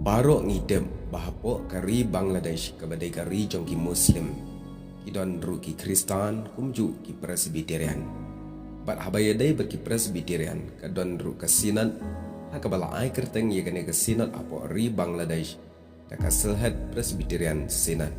Barok ngidem bahapok kari Bangladesh kabadai kari jongki Muslim kidon ruki Kristan kumju ki Presbyterian. Bat habayadai berki Presbyterian kadon ru kasinat hakabala ai kerteng ye kene kasinat apo ri Bangladesh dakaselhat Presbyterian sinat.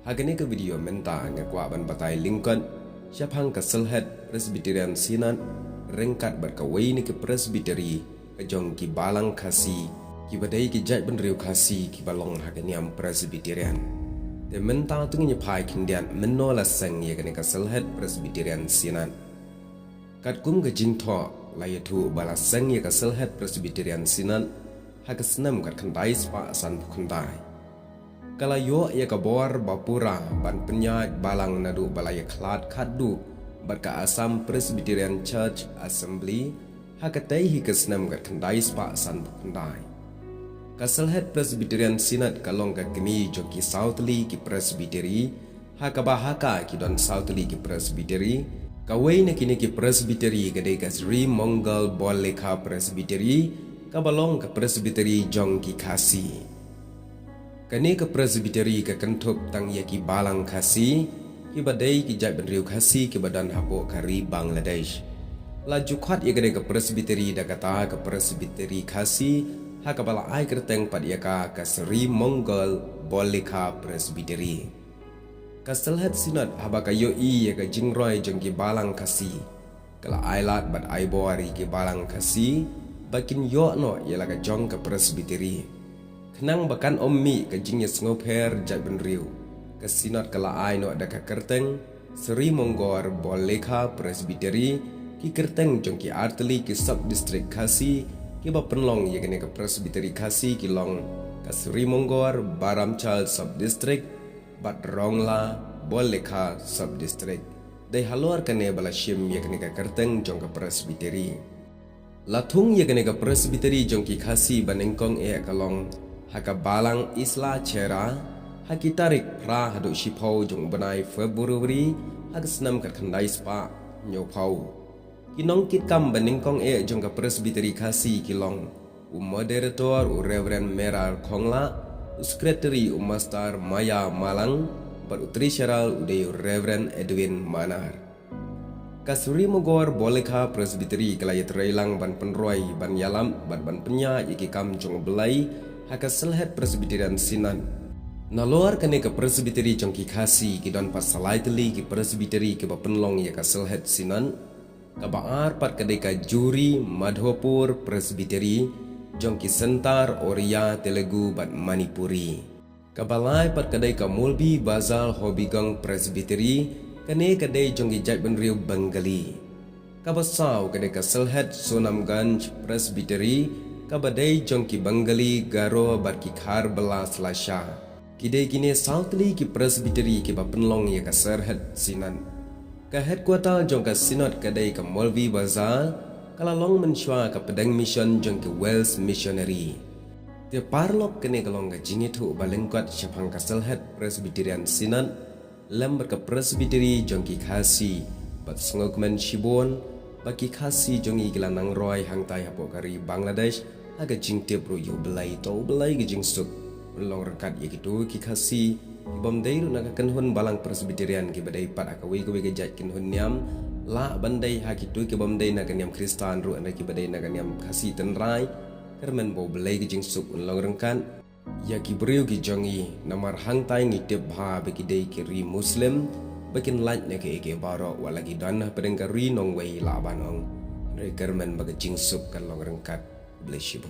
Hagane ke video menta ngakwa ban batai Lincoln siapang kaselhat Presbyterian sinat rengkat berkawai ni ke Presbyteri kejong ki balang kasi ki badai ki jaj ben riu kasi ki balong haganiam Presbyterian. De menta tu ngi pai kindian menola sang ye kene kaselhat Presbyterian sinat. Kat kum ke jingtho layatu bala sang ye kaselhat Presbyterian sinat hakasnam kat khandai spa san khandai. Kala yo ye kabor bapura ban penyaj balang nadu balaya klat khaddu barka Assam Presbyterian Church Assembly hakatai hikasnam kat khandai spa san khandai. Kaselhat Presbyterian Sinat kalong kini joki Southly ki Presbyteri hakabahaka ki don Southly ki Presbyteri kawai na kini ki Presbyteri gadai ka Sri Mongol Bolekha Presbyteri kabalong ka Presbyteri jong ki Kasi kani ka Presbyteri ka kentup tang ya ki balang Kasi ki badai ki jai benriu Kasi ki badan hapo kari Bangladesh laju khat ya gadai ka Presbyteri da kata ka Presbyteri Kasi hakabala ai kerteng padiaka ka Sri Mongol Bolekha Presbyteri. Kaselhat sinat habaka yo i ka jingroy jengki balang Kasi. Kala ailat bat ai bori ki balang Kasi bakin yo no yala ka jong ka Presbyteri. Kenang bakan ommi ka jingnya sngoper jat benriu. Kasinat kala ai no ada ka kerteng Sri Mongol Bolekha Presbyteri ki kerteng jengki arteli ki sub district Kasi kiba penlong ye kene ke Presbyteri Kasi kilong ka Sri Mongol Baramchal Sub-District bat Rongla Bolekha Sub-District dai halor kene bala shim ye kene ka kerteng jong ka Presbyteri lathung ye kene ka Presbyteri jong ki Kasi banengkong e kalong haka balang Isla Chera hakitarik pra hadu shipau jong banai February hagasnam ka khandai spa nyopau kinong kitkam baningkong e jong ka Presbyteri Kasi kilong moderator Reverend Meral Khongla secretary Master Maya Malang bar utrisharal ude Reverend Edwin Manar Kasuri Mogor Bolekha Presbyteri kalayat reilang ban penroy ban yalam ban penya iki kam jong belai hakaselhat Presbyterian Sinan nalor kane ka Presbyteri jong ki Kasi kidon pasalai teli ki Presbyteri ke penlong ya kaselhat Sinan kabaar pat kadeka juri Madhopur Presbyteri jongki Sentar Oriya Telugu bat Manipuri kabalai pat kadeka Mulbi Bazal Hobigong Presbyteri kane kadai jongki jat benriu Bengali kabasau kadeka Selhat Sonamganj Presbyteri kabadai jongki Bengali Garo bat ki Kharbala Slasha kidai kine Southly ki Presbyteri ki ba penlong ya ka Serhat Sinan ka headquarter jong ka sinot kadai ka Molvi Bazar kalalong mensyua ka pedang mission jong ke Wales Missionary te parlok kene kalong ka jingitu balengkot syapang kaselhat Presbyterian Sinat lember ka Presbyteri jong ki Kasi bat ngokmen shibon baki Kasi jong i gelanang roy hangtai hapo kari Bangladesh aga jingte bro yo belai to belai ge jingsuk long rekat ye gitu ki Kasi Bomdai lu nak kenhun balang Presbyterian ki badai pat akawi kawi ke jat kenhun niam la bandai hakitu ki bomdai nak niam Kristan ru anda ki badai nak niam Kasi tenrai kermen bo belai ki jingsuk unlong rengkan ya ki beriu ki jongi namar hangtai ngitip bha beki dei ki ri Muslim bakin laj ne ke baro walagi danah pedeng ri nong wei la banong re kermen baga jingsuk kan long rengkat bless you.